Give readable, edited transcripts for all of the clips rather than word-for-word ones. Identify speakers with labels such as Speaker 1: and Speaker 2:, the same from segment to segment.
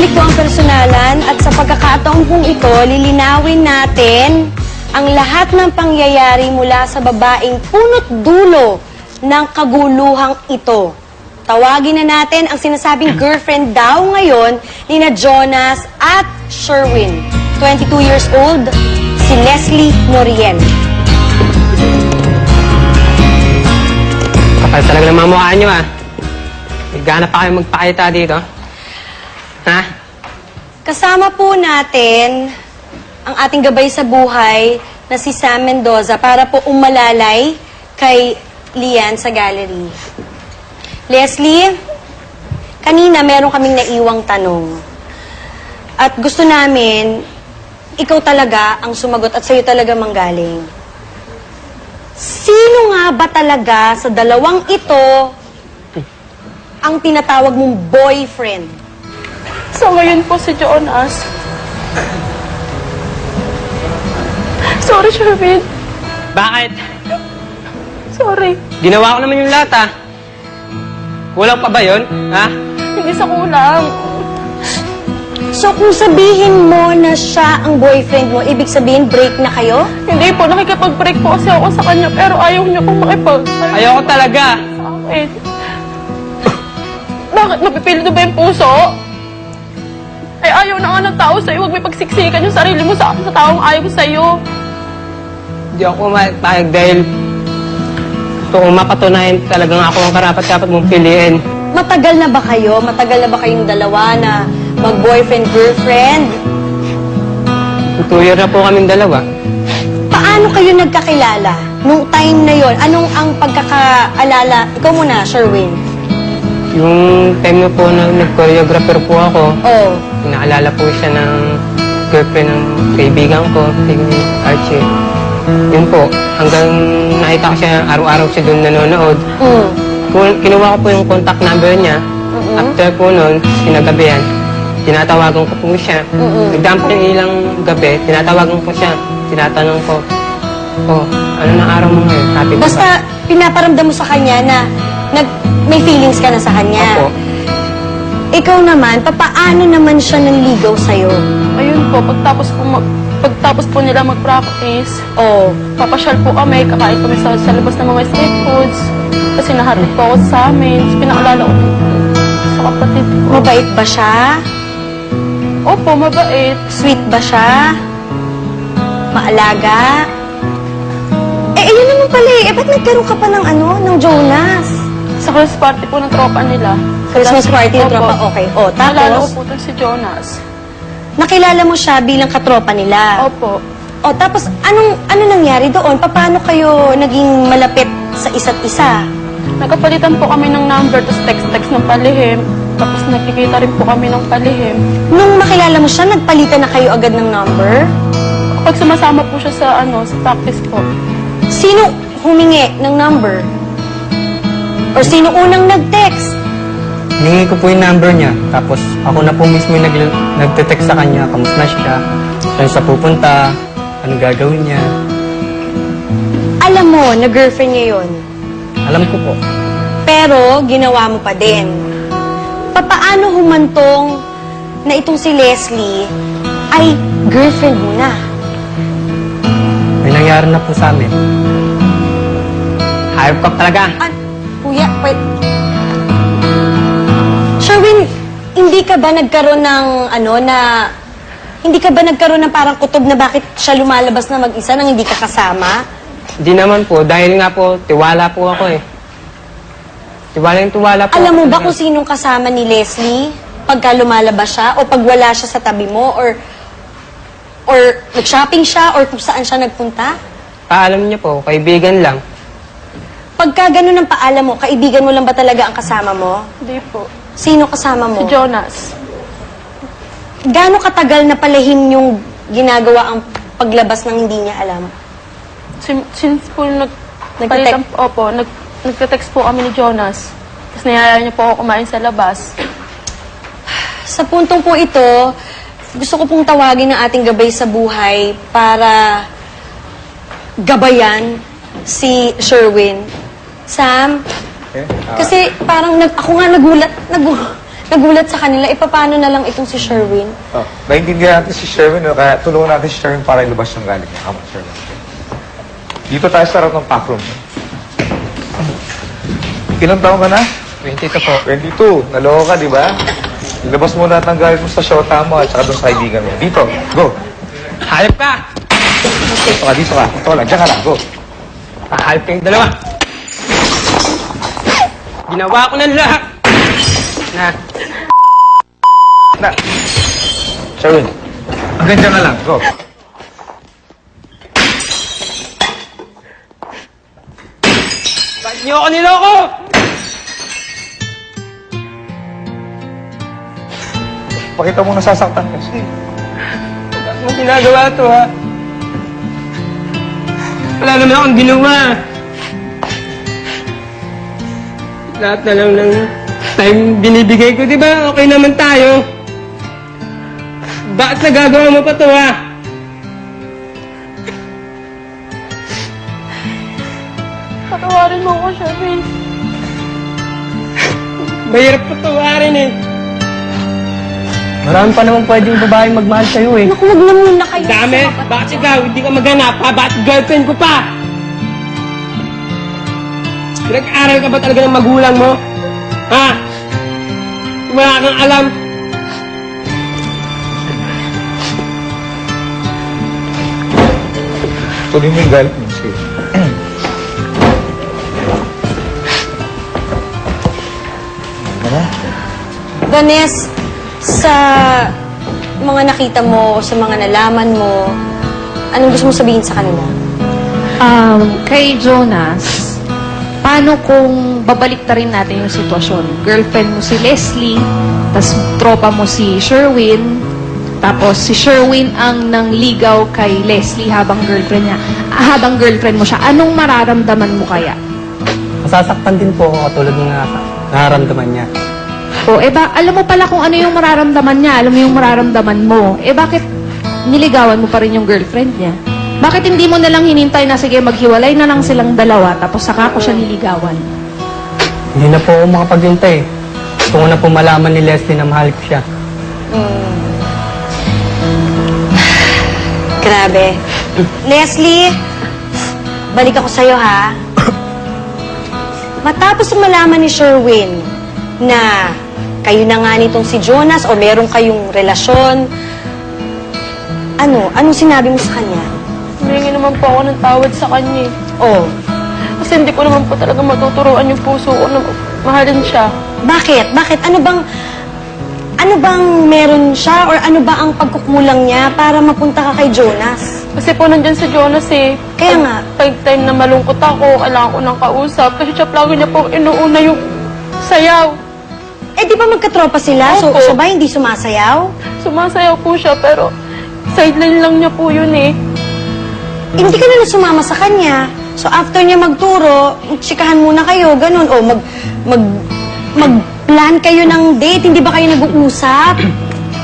Speaker 1: ito ang personalan at sa pagkakataong pong ito, lilinawin natin ang lahat ng pangyayari mula sa babaeng punot dulo ng kaguluhang ito. Tawagin na natin ang sinasabing girlfriend daw ngayon ni na Jonas at Sherwin. 22 years old, si Leslie Noriel.
Speaker 2: Kapal talaga ng mga mukha nyo, ah. Gana pa kayo magpakita dito. Ha?
Speaker 1: Kasama po natin ang ating gabay sa buhay na si Sam Mendoza para po umalalay kay Lian sa gallery. Leslie, kanina meron kaming naiwang tanong. At gusto namin, ikaw talaga ang sumagot at sa'yo talaga manggaling. Sino nga ba talaga sa dalawang ito ang tinatawag mong boyfriend?
Speaker 3: So ngayon po si Jonas. Sorry, Sherwin.
Speaker 2: Bakit?
Speaker 3: Sorry.
Speaker 2: Ginawa ko naman yung lahat, ah. Kulang pa ba yun? Ha?
Speaker 3: Hindi sa kulang.
Speaker 1: So kung sabihin mo na siya ang boyfriend mo, ibig sabihin break na kayo?
Speaker 3: Hindi po, nakikipag-break po kasi ako sa kanya, pero ayaw niya pong
Speaker 2: Ayoko talaga.
Speaker 3: sa akin. Bakit? Napipilit ba yung puso? Ay, ayaw na nga ng tao sa'yo. Huwag may pagsiksikan yung sarili mo sa taong ayaw sa'yo.
Speaker 2: Hindi ako mapayag dahil gusto kong mapatunayan talagang ako ang karapat-dapat mong piliin.
Speaker 1: Matagal na ba kayo? Matagal na ba kayong dalawa na mag-boyfriend-girlfriend?
Speaker 2: 2 years na po kaming dalawa.
Speaker 1: Paano kayo nagkakilala? Nung time na yon, anong ang pagkakaalala? Ikaw muna, Sherwin.
Speaker 2: Yung time na po na nag-choreographer po ako,
Speaker 1: Oh.
Speaker 2: inaalala po siya ng girlfriend ng kaibigan ko, si Archie. Yun po, hanggang nakita ko siya, araw-araw siya doon nanonood. Kinuha ko po yung contact number niya. After po noon, kinagabihan, tinatawagan ko po siya. Nagdaan po yung ilang gabi, tinatawagan ko siya. Tinatanong ko, oh, ano na araw mo ngayon? Happy ka ba?
Speaker 1: Basta pinaparamdam mo sa kanya na may feelings ka na sa kanya.
Speaker 2: Opo.
Speaker 1: Ikaw naman, papaano naman siya nanligaw sa'yo?
Speaker 3: Ayun po, pagtapos po nila mag-practice,
Speaker 1: Oh.
Speaker 3: papasyal po kami, kakain kami sa labas ng mga street foods. Kasi nahatid po ako sa amin. Pinaalala ko sa kapatid ko.
Speaker 1: Mabait ba siya?
Speaker 3: Opo, mabait.
Speaker 1: Sweet ba siya? Maalaga? Ayun naman pala eh. Ba't nagkaroon ka pa ng Jonas?
Speaker 3: Sa Christmas party po ng tropa nila.
Speaker 1: Christmas party ng
Speaker 3: Opo.
Speaker 1: tropa, okay. Oh,
Speaker 3: Naalala ko
Speaker 1: tapos,
Speaker 3: po ito si Jonas.
Speaker 1: nakilala mo siya bilang katropa nila.
Speaker 3: Opo.
Speaker 1: Oh, tapos, ano nangyari doon? Paano kayo naging malapit sa isa't isa?
Speaker 3: Nagkapalitan po kami ng number, tapos text-text ng palihim. Tapos nagkikita rin po kami ng palihim.
Speaker 1: Nung makilala mo siya, nagpalitan na kayo agad ng number?
Speaker 3: Pag sumasama po siya sa sa practice po.
Speaker 1: Sino humingi ng number? Or sino unang nag-text?
Speaker 4: Hiningi ko po yung number niya. Tapos ako na po mismo yung nagte-text sa kanya. Kamusta siya? Saan siya pupunta? Anong gagawin niya?
Speaker 1: Alam mo na girlfriend niya yun.
Speaker 4: Alam ko po.
Speaker 1: Pero, ginawa mo pa din. Papaano humantong na itong si Leslie ay girlfriend mo na?
Speaker 4: May nangyari na po sa amin.
Speaker 2: Hayop ka talaga.
Speaker 1: Kuya, wait. Sherwin, hindi ka ba nagkaroon ng hindi ka ba nagkaroon ng parang kutob na bakit siya lumalabas na mag-isa nang hindi ka kasama?
Speaker 2: Hindi naman po, dahil nga po, tiwala po ako eh. Tiwala po.
Speaker 1: Alam mo
Speaker 2: ako
Speaker 1: ba
Speaker 2: talaga.
Speaker 1: kung sinong kasama ni Leslie pagka lumalabas siya o pag wala siya sa tabi mo or nag-shopping siya or kung saan siya nagpunta?
Speaker 2: Paalam niya po, kaibigan lang.
Speaker 1: Pagka ganun ang paalam mo, kaibigan mo lang ba talaga ang kasama mo?
Speaker 3: Hindi po.
Speaker 1: Sino kasama mo?
Speaker 3: Si Jonas.
Speaker 1: Gaano katagal na palahim yung ginagawa ang paglabas ng hindi niya alam?
Speaker 3: Since po nagte-text po kami ni Jonas. Tapos niyayaya niya po ako kumain sa labas.
Speaker 1: Sa puntong po ito, gusto ko pong tawagin ng ating gabay sa buhay para gabayan si Sherwin. Sam, kasi parang ako nga nagulat sa kanila, paano na lang itong si Sherwin?
Speaker 5: Oh, naiintindihan natin si Sherwin, no? Kaya tulungan natin si Sherwin para ilabas yung galit niya. Come on, Sherwin. Dito tayo sa harap ng pack room. Ilang taon ka na?
Speaker 2: 22 po.
Speaker 5: 22. Naloko ka, di ba? Ilabas mo lahat ng galit mo sa shota mo at saka doon sa kaibigan mo. Dito, go.
Speaker 2: Hayop ka!
Speaker 5: Dito ka, dito ka. Ito lang, diyan ka lang, go.
Speaker 2: Hayop kayong dalawa. Ginawa ko ng lahat.
Speaker 5: Na. Sherwin, hanggang diyan ka lang, go.
Speaker 2: Bakit niyo ako niloko?
Speaker 5: Pakita mo nasasaktan ka. Sige.
Speaker 2: Bakit mo ginagawa to, ha? Wala naman akong ginawa. Lahat na lang ng time binibigay ko, di ba? Okay naman tayo. Bakit nagagawa mo pa to, ha?
Speaker 3: Patawarin mo ko, Sherwin.
Speaker 2: Mahirap patawarin, eh.
Speaker 4: Marami pa naman pwedeng babaeng magmahal sa'yo eh.
Speaker 1: Naku, wag na muna kayo.
Speaker 2: Dami. Bakit ikaw? Hindi ka maganap, ha? Bakit girlfriend ko pa? Pinag-aral ka ba talaga ng magulang mo? Ha? Wala kang alam.
Speaker 5: Tuloy mo yung galit mo. Sige.
Speaker 1: Ganes, sa mga nakita mo o sa mga nalaman mo, anong gusto mo sabihin sa kanila?
Speaker 6: Kay Jonas, paano kung babalik rin natin yung sitwasyon? Girlfriend mo si Leslie, tas tropa mo si Sherwin, tapos si Sherwin ang nangligaw kay Leslie habang girlfriend niya. Habang girlfriend mo siya, anong mararamdaman mo kaya?
Speaker 4: Masasaktan din po ako katulad ng nararamdaman niya.
Speaker 6: O, alam mo pala kung ano yung mararamdaman niya, alam mo yung mararamdaman mo. Bakit niligawan mo pa rin yung girlfriend niya? Bakit hindi mo nalang hinintay na, sige, maghiwalay na lang silang dalawa, tapos saka ko siya niligawan?
Speaker 4: Hindi na po ako makapaghintay. Gusto ko na po malaman ni Leslie na mahal ko siya.
Speaker 1: Grabe. Leslie, balik ako sa'yo, ha? Matapos malaman ni Sherwin na kayo na nga nitong si Jonas o meron kayong relasyon, anong sinabi mo sa kanya?
Speaker 3: Humingi naman po ako ng tawad sa kanya, eh.
Speaker 1: Oh,
Speaker 3: Kasi hindi ko naman po talaga matuturuan yung puso ko na mahalin siya.
Speaker 1: bakit? Bakit? Ano bang meron siya or ano ba ang pagkukulang niya para mapunta ka kay Jonas?
Speaker 3: Kasi po nandyan si Jonas, eh.
Speaker 1: Kaya nga.
Speaker 3: Pag time na malungkot ako, kailangan ko ng kausap. Kasi siya lagi niya po inuuna yung sayaw.
Speaker 1: Eh, di ba magkatropa sila? So,
Speaker 3: Opo.
Speaker 1: siya ba hindi sumasayaw?
Speaker 3: Sumasayaw po siya, pero sideline lang niya po yun, eh.
Speaker 1: Hindi ka na sumama sa kanya. So, after niya magturo, chikahan muna kayo, ganun. O, mag-plan kayo ng date. Hindi ba kayo nag-uusap?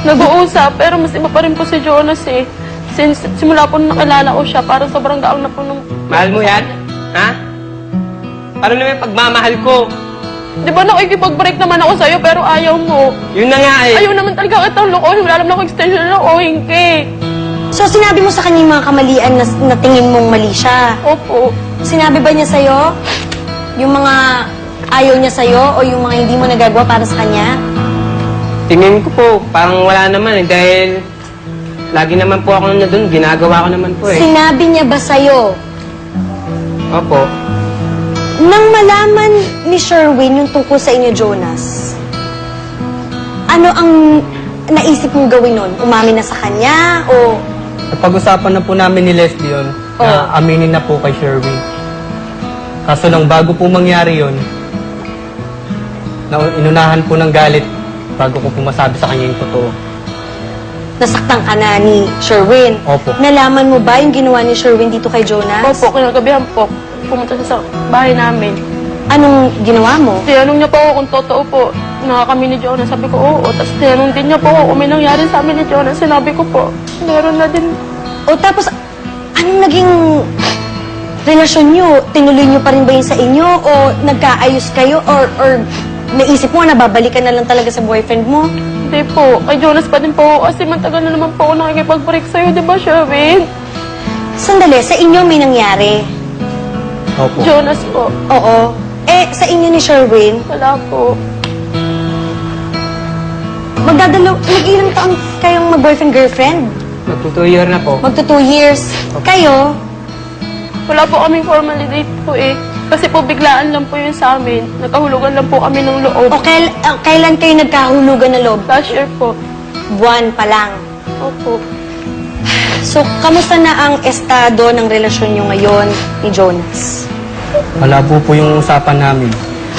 Speaker 3: Nag-uusap, pero mas iba pa rin po si Jonas, eh. Since simula po nung nakilala ko siya, parang sobrang gaang na po nung...
Speaker 2: Mahal mo yan? Ha? Paano naman yung pagmamahal ko?
Speaker 3: Di ba nakikipag-break naman ako sa'yo, pero ayaw mo.
Speaker 2: Yun na nga, eh.
Speaker 3: Ayaw naman talaga kitang lokohin. Wala naman ako extension na lokohin ka, eh.
Speaker 1: So, sinabi mo sa kanya yung mga kamalian na tingin mong mali siya.
Speaker 3: Opo.
Speaker 1: Sinabi ba niya sa'yo? Yung mga ayaw niya sa'yo o yung mga hindi mo nagagawa para sa kanya?
Speaker 2: Tingin ko po, parang wala naman, eh. Dahil lagi naman po ako na doon. Ginagawa ko naman po, eh.
Speaker 1: Sinabi niya ba sa'yo?
Speaker 2: Opo.
Speaker 1: Nang malaman ni Sherwin yung tungkol sa inyo, Jonas, ano ang naisip mong gawin nun? Umamin na sa kanya o...
Speaker 4: Napag-usapan na po namin ni Leslie yun na aminin na po kay Sherwin. Kaso lang bago po mangyari yun, inunahan po ng galit bago ko po masabi sa kanya yung totoo.
Speaker 1: Nasaktan ka na ni Sherwin?
Speaker 4: Opo.
Speaker 1: Nalaman mo ba yung ginawa ni Sherwin dito kay Jonas?
Speaker 3: Opo, kinagabihan po. Pumunta siya sa bahay namin.
Speaker 1: Anong ginawa mo?
Speaker 3: Tinanong niya po ako kung totoo po na kami ni Jonas. Sabi ko, oo. Tapos tinanong din niya po ako kung may nangyari sa amin ni Jonas. Sinabi ko po, meron na din.
Speaker 1: O tapos, anong naging relasyon nyo? Tinuloy nyo pa rin ba yun sa inyo? O nagkaayos kayo? Or naisip mo na babalikan na lang talaga sa boyfriend mo?
Speaker 3: Hindi po. Kay Jonas pa din po ako kasi matagal na naman po ako nakikipag-break sa'yo, di ba, Sherwin?
Speaker 1: Sandali, sa inyo may nangyari.
Speaker 4: Opo.
Speaker 3: Jonas po.
Speaker 1: Oo. Sa inyo ni Sherwin,
Speaker 3: Wala po.
Speaker 1: mag-ilang taon kayong mag-boyfriend-girlfriend?
Speaker 2: Magto 2 year na po.
Speaker 1: Magto 2 years. Kayo,
Speaker 3: Wala po kaming formal date po eh. Kasi po biglaan lang po yun sa amin. Nagkahulugan lang po kami ng loob.
Speaker 1: o kailan kayo nagkahulugan ng loob?
Speaker 3: Last year po.
Speaker 1: Buwan pa lang.
Speaker 3: Opo.
Speaker 1: So, kamusta na ang estado ng relasyon nyo ngayon ni Jonas?
Speaker 4: Malabo po yung usapan namin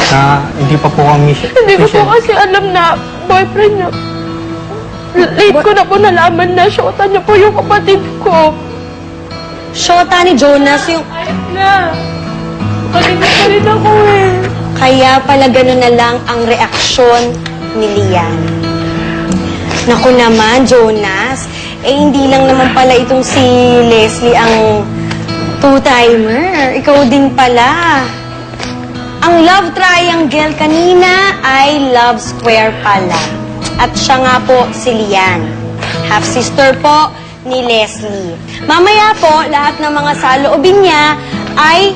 Speaker 4: na hindi pa po kami
Speaker 3: Hindi ko po kasi alam na boyfriend niya. Late ko na po nalaman na shota niya po yung kapatid ko.
Speaker 1: Shota ni Jonas yung...
Speaker 3: Ayos na. Kapatid niya pa rin ako eh.
Speaker 1: Kaya pala gano'n na lang ang reaksyon ni Lian. Naku naman, Jonas. Hindi lang naman pala itong si Leslie ang two-timer. Ikaw din pala. Ang love triangle kanina ay love square pala. At siya nga po si Lian. Half-sister po ni Leslie. Mamaya po, lahat ng mga saloobin niya ay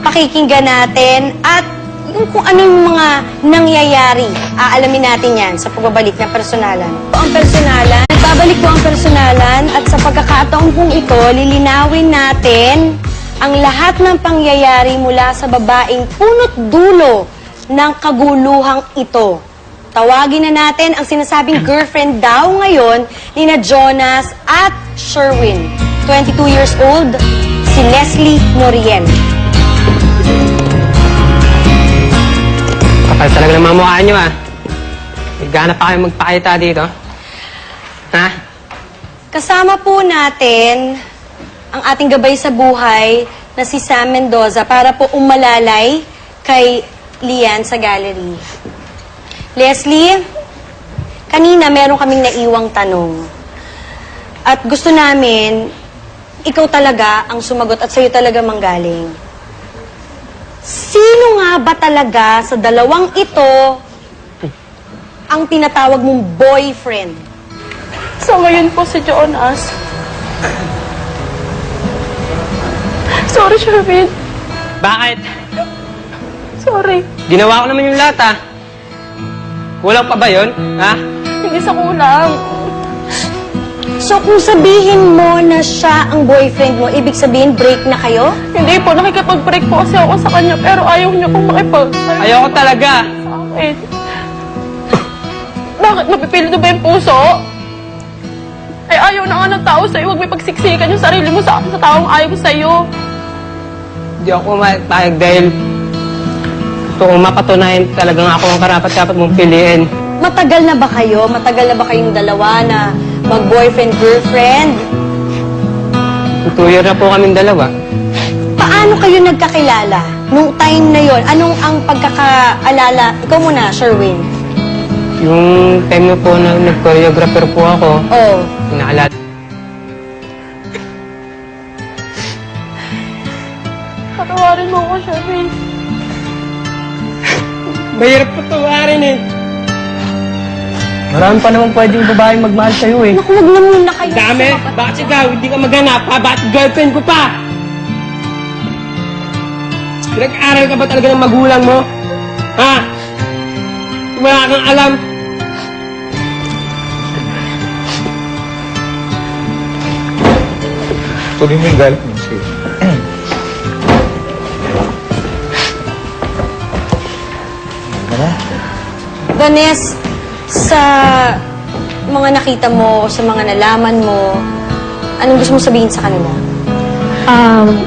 Speaker 1: pakikinggan natin at yung kung anong mga nangyayari, aalamin natin yan sa pagbabalik ng personalan. Ang personalan, nagbabalik po ang personalan at sa pagkakataon pong ito, lilinawin natin ang lahat ng pangyayari mula sa babaeng punot dulo ng kaguluhang ito. Tawagin na natin ang sinasabing girlfriend daw ngayon ni na Jonas at Sherwin. 22 years old, si Leslie Norien.
Speaker 2: Kapal talaga ng mga mukha nyo ah. Naghanap pa kayo magpakita dito. Ha?
Speaker 1: Kasama po natin ang ating gabay sa buhay na si Sam Mendoza para po umalalay kay Lian sa gallery. Leslie, kanina meron kaming naiwang tanong. At gusto namin, ikaw talaga ang sumagot at sa'yo talaga manggaling. Sino nga ba talaga sa dalawang ito ang tinatawag mong boyfriend?
Speaker 3: So ngayon po si Jonas. Sorry, Sherwin.
Speaker 2: Bakit?
Speaker 3: Sorry.
Speaker 2: Ginawa ko naman yung lahat ah. Kulang pa ba yun? Ha?
Speaker 3: Hindi sa kulang.
Speaker 1: So kung sabihin mo na siya ang boyfriend mo, ibig sabihin break na kayo?
Speaker 3: Hindi po, nakikipag-break po kasi ako sa kanya pero ayaw niya pong
Speaker 2: Ayoko talaga.
Speaker 3: sa akin. Bakit? Mapipili ba yung puso? Ay, ayaw na nga ng tao sa'yo. Huwag may pagsiksikan yung sarili mo sa taong ayaw sa'yo.
Speaker 2: Hindi ako mapayag dahil gusto kong mapatunayan talagang ako ang karapat-dapat mong piliin.
Speaker 1: Matagal na ba kayo? Matagal na ba kayong dalawa na mag-boyfriend-girlfriend?
Speaker 2: 2 year na po kaming dalawa.
Speaker 1: Paano kayo nagkakilala? Nung time na yon, anong ang pagkakaalala? Ikaw muna, Sherwin.
Speaker 2: Yung time na po na nag-choreographer po ako,
Speaker 1: Oh.
Speaker 2: pinaalala.
Speaker 3: Patawarin mo ako, Sherwin.
Speaker 2: Mahirap patawarin eh.
Speaker 4: Marami pa naman pwedeng babaeng magmahal sa'yo eh.
Speaker 1: Naku, wag na muna kayo.
Speaker 2: Dami! Bakit ikaw? Hindi ka maganap ha? Bakit girlfriend ko pa? Pinag-aral ka ba talaga ng magulang mo? Ha? Wala kang alam.
Speaker 5: Tuloy mo yung galit mo. Sige.
Speaker 1: Vanessa, sa mga nakita mo o sa mga nalaman mo, anong gusto mo sabihin sa kanila?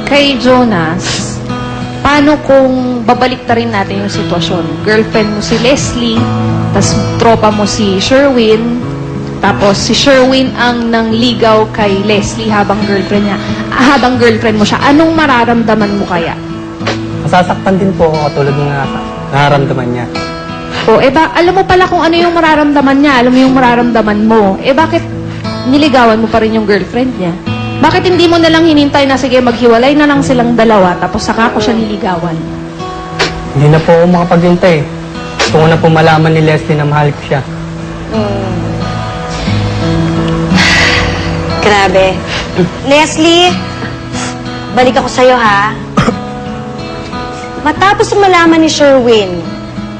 Speaker 6: Kay Jonas, paano kung babalik rin natin yung sitwasyon? Girlfriend mo si Leslie, tas tropa mo si Sherwin, tapos si Sherwin ang nangligaw kay Leslie habang girlfriend niya. Habang girlfriend mo siya, anong mararamdaman mo kaya?
Speaker 4: Masasaktan din po ako katulad ng nararamdaman niya.
Speaker 6: O, alam mo pala kung ano yung mararamdaman niya, alam mo yung mararamdaman mo. Bakit niligawan mo pa rin yung girlfriend niya? Bakit hindi mo nalang hinintay na sige, maghiwalay na lang silang dalawa, tapos saka ko siya niligawan?
Speaker 4: Hindi na po ako makapaghintay. Gusto ko na po malaman ni Leslie na mahal ko siya.
Speaker 1: Grabe. Leslie, balik ako sa'yo, ha? Matapos malaman ni Sherwin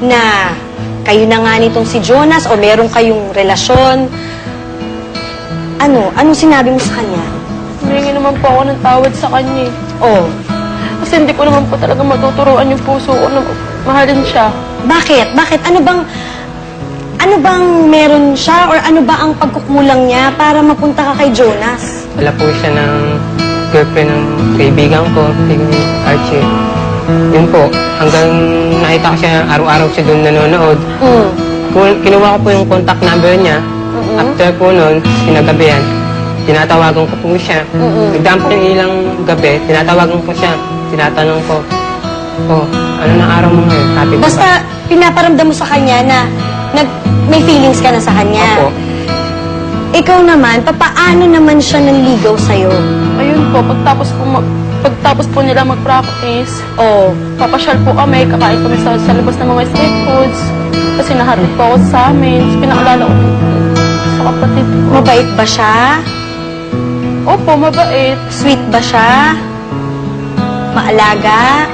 Speaker 1: na kayo na nga nitong si Jonas o meron kayong relasyon, anong sinabi mo sa kanya?
Speaker 3: Humingi naman po ako ng tawad sa kanya.
Speaker 1: Oh,
Speaker 3: Kasi hindi ko naman po talaga matuturuan yung puso ko na mahalin siya.
Speaker 1: bakit? Bakit? Ano bang meron siya or ano ba ang pagkukulang niya para mapunta ka kay Jonas?
Speaker 2: Wala po siya ng girlfriend ng kaibigan ko, si Archie. Yun po, hanggang nakita ko siya, araw-araw siya doon nanonood. Kinuha ko po yung contact number niya. After po noon, sinagabihan, tinatawagan ko po siya. Nagdaan po yung ilang gabi, tinatawagan ko siya. Tinatanong ko, ano na araw mo ngayon? Happy ka ba?
Speaker 1: Basta pinaparamdam mo sa kanya na may feelings ka na sa kanya.
Speaker 2: Opo.
Speaker 1: Ikaw naman, papaano naman siya nanligaw sa'yo?
Speaker 3: Ayun po, pagtapos po nila mag-practice,
Speaker 1: Oh,
Speaker 3: papasyal po kami, kakain kami sa labas ng mga street foods. Kasi nahatid po ako sa amin. Pinaalala ko sa kapatid ko.
Speaker 1: mabait ba siya?
Speaker 3: Opo, mabait.
Speaker 1: Sweet ba siya? Maalaga?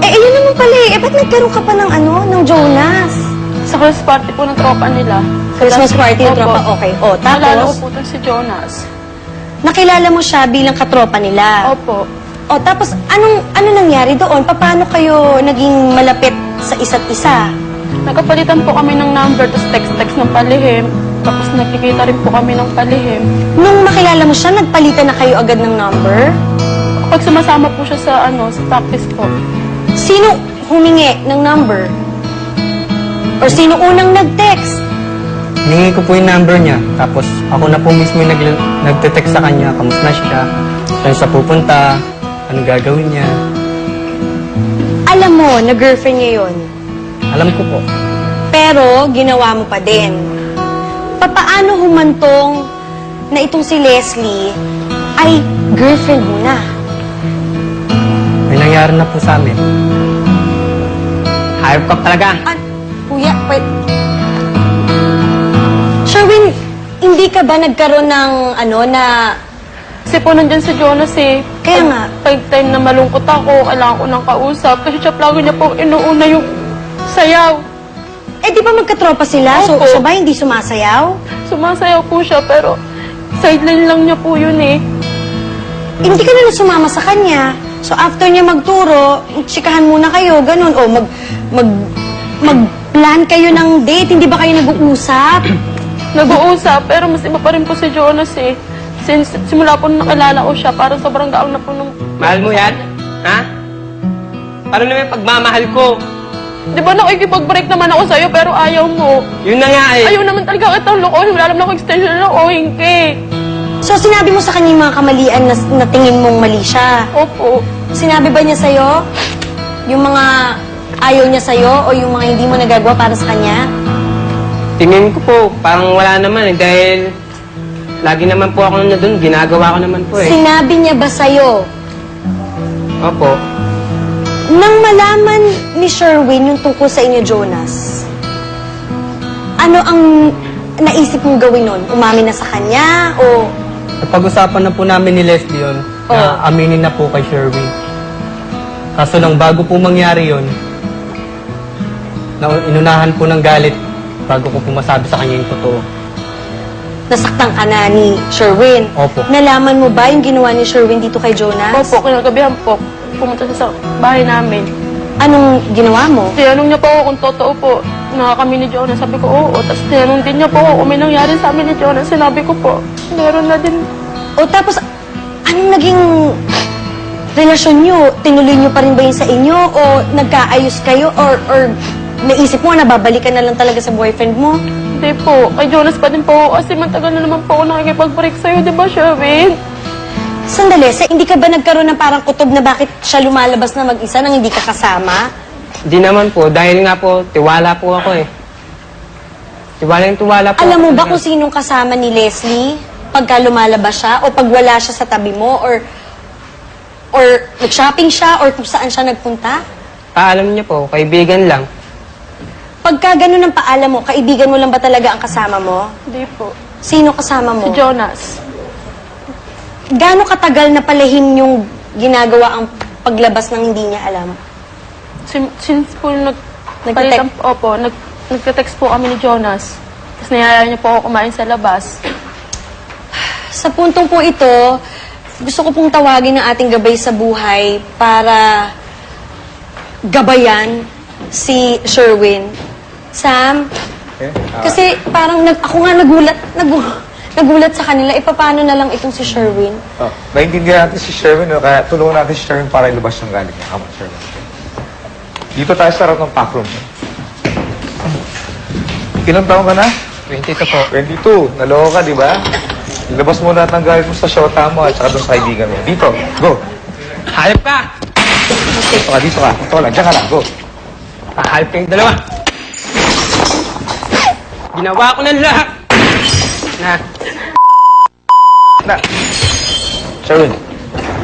Speaker 1: Ayun naman pala eh. Ba't nagkaroon ka pa ng Jonas?
Speaker 3: Sa Christmas party po ng tropa nila.
Speaker 1: Christmas party ng
Speaker 3: Opo.
Speaker 1: tropa, okay. Oh,
Speaker 3: Naalala ko
Speaker 1: tapos,
Speaker 3: po itong si Jonas.
Speaker 1: nakilala mo siya bilang katropa nila.
Speaker 3: Opo.
Speaker 1: Oh, tapos, ano nangyari doon? Paano kayo naging malapit sa isa't isa?
Speaker 3: Nagkapalitan po kami ng number, tapos text-text ng palihim. Tapos nakikita rin po kami ng palihim.
Speaker 1: Nung makilala mo siya, nagpalitan na kayo agad ng number?
Speaker 3: Pag sumasama po siya sa sa practice po.
Speaker 1: Sino humingi ng number? Or sino unang nag-text?
Speaker 4: Hiningi ko po yung number niya. Tapos ako na po mismo yung nagte-text sa kanya. Kamusta na siya? Saan siya pupunta? Anong gagawin niya?
Speaker 1: Alam mo na girlfriend niya yun.
Speaker 4: Alam ko po.
Speaker 1: Pero, ginawa mo pa din. Papaano humantong na itong si Leslie ay girlfriend mo na?
Speaker 4: May nangyari na po sa amin.
Speaker 2: Hayop ka talaga.
Speaker 1: Kuya, wait. Sherwin, hindi ka ba nagkaroon ng na...
Speaker 3: Kasi po nandyan si Jonas eh.
Speaker 1: Kaya nga.
Speaker 3: Pag time na malungkot ako, kailangan ko ng kausap. Kasi siya lagi niya po inuuna yung sayaw.
Speaker 1: Eh, di ba magkatropa sila? So,
Speaker 3: Opo.
Speaker 1: siya ba hindi sumasayaw?
Speaker 3: Sumasayaw po siya, pero sideline lang niya po yun eh.
Speaker 1: Hindi ka na sumama sa kanya. So, after niya magturo, chikahan muna kayo, ganun. O, mag-plan kayo ng date. Hindi ba kayo nag-uusap?
Speaker 3: Nag-uusap, pero mas iba pa rin po si Jonas eh. Since simula po nung nakilala ko siya, parang sobrang gaang na po nung...
Speaker 2: Mahal mo yan? Ha? Paano naman yung pagmamahal ko?
Speaker 3: Di ba nakikipag-break naman ako sa'yo, pero ayaw mo.
Speaker 2: Yun na nga eh.
Speaker 3: Ayaw naman talaga kitang lokohin. Wala naman ako extension na lokohin ka eh.
Speaker 1: So, sinabi mo sa kanya yung mga kamalian na tingin mong mali siya.
Speaker 3: Opo.
Speaker 1: Sinabi ba niya sa'yo? Yung mga ayaw niya sa'yo o yung mga hindi mo nagagawa para sa kanya?
Speaker 2: Tingin ko po, parang wala naman eh. Dahil lagi naman po ako na doon. Ginagawa ko naman po eh.
Speaker 1: Sinabi niya ba sa'yo?
Speaker 2: Opo.
Speaker 1: Nang malaman ni Sherwin yung tungkol sa inyo, Jonas, ano ang naisip mong gawin nun? Umamin na sa kanya o...
Speaker 4: Napag-usapan na po namin ni Leslie yun na aminin na po kay Sherwin. Kaso lang bago po mangyari yun, inunahan po ng galit bago ko po masabi sa kanya yung totoo.
Speaker 1: Nasaktan ka na ni Sherwin?
Speaker 4: Opo.
Speaker 1: Nalaman mo ba yung ginawa ni Sherwin dito kay Jonas?
Speaker 3: Opo, kinagabihan po. Pumunta siya sa bahay namin.
Speaker 1: Anong ginawa mo?
Speaker 3: Tinanong niya po ako kung totoo po na kami ni Jonas. Sabi ko, oo. Tapos tinanong din niya po ako kung may nangyari sa amin ni Jonas. Sinabi ko po, meron na din.
Speaker 1: O tapos, anong naging relasyon nyo? Tinuloy nyo pa rin ba yun sa inyo? O nagkaayos kayo? Or naisip mo na babalikan na lang talaga sa boyfriend mo?
Speaker 3: Hindi po. Kay Jonas pa din po ako kasi matagal na naman po ako nakikipag-break sa'yo. Di ba, Sherwin?
Speaker 1: Sandali, hindi ka ba nagkaroon ng parang kutob na bakit siya lumalabas na mag-isa nang hindi ka kasama?
Speaker 2: Hindi naman po. Dahil nga po, tiwala po ako eh. Tiwala po.
Speaker 1: Alam mo
Speaker 2: ako
Speaker 1: ba
Speaker 2: sa
Speaker 1: kung sinong kasama ni Leslie pagka lumalabas siya o pag wala siya sa tabi mo or nag-shopping siya or kung saan siya nagpunta?
Speaker 2: Alam niyo po, kaibigan lang.
Speaker 1: Pagka ganun ang paalam mo, kaibigan mo lang ba talaga ang kasama mo?
Speaker 3: Hindi po.
Speaker 1: Sino kasama mo?
Speaker 3: Si Jonas.
Speaker 1: Gaano katagal na palihim yung ginagawa ang paglabas ng hindi niya alam?
Speaker 3: Since po
Speaker 1: Nagte-text?
Speaker 3: nagte-text po kami ni Jonas. Tapos niyaya niya po ako kumain sa labas.
Speaker 1: Sa puntong po ito, gusto ko pong tawagin ng ating gabay sa buhay para gabayan si Sherwin. Sam,
Speaker 5: Okay?
Speaker 1: kasi parang ako nga nagulat sa kanila, paano na lang itong si Sherwin?
Speaker 5: Naintindihan natin si Sherwin, no? Kaya tulungan natin si Sherwin para ilabas yung galit niya. Come on, Sherwin. Okay? Dito tayo sa harap ng pack room. Ilang taon ka na?
Speaker 2: 22 po.
Speaker 5: 22. Naloko ka, di ba? Ilabas mo lahat ng galit mo sa shota mo at saka doon sa kaibigan mo. Dito, go.
Speaker 2: Hayop ka!
Speaker 5: Dito ka, dito ka. Ito lang, dyan ka lang, go.
Speaker 2: Hayop kayong dalawa. Ginawa ko ng lahat.
Speaker 5: Na. Sherwin,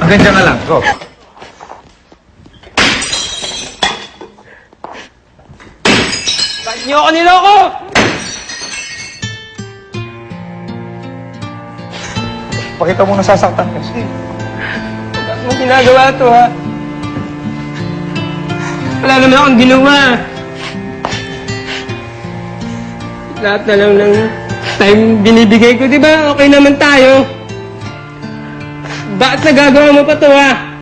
Speaker 5: hanggang dyan ka lang, go.
Speaker 2: Bakit niyo ako niloko?
Speaker 5: Pakita mo nasasaktan ka. Sige.
Speaker 2: Bakit mo ginagawa to, ha? Wala naman akong ginawa. Lahat na lang ng time binibigay ko, di ba? Okay naman tayo. Bakit nagagawa mo pa to, ha?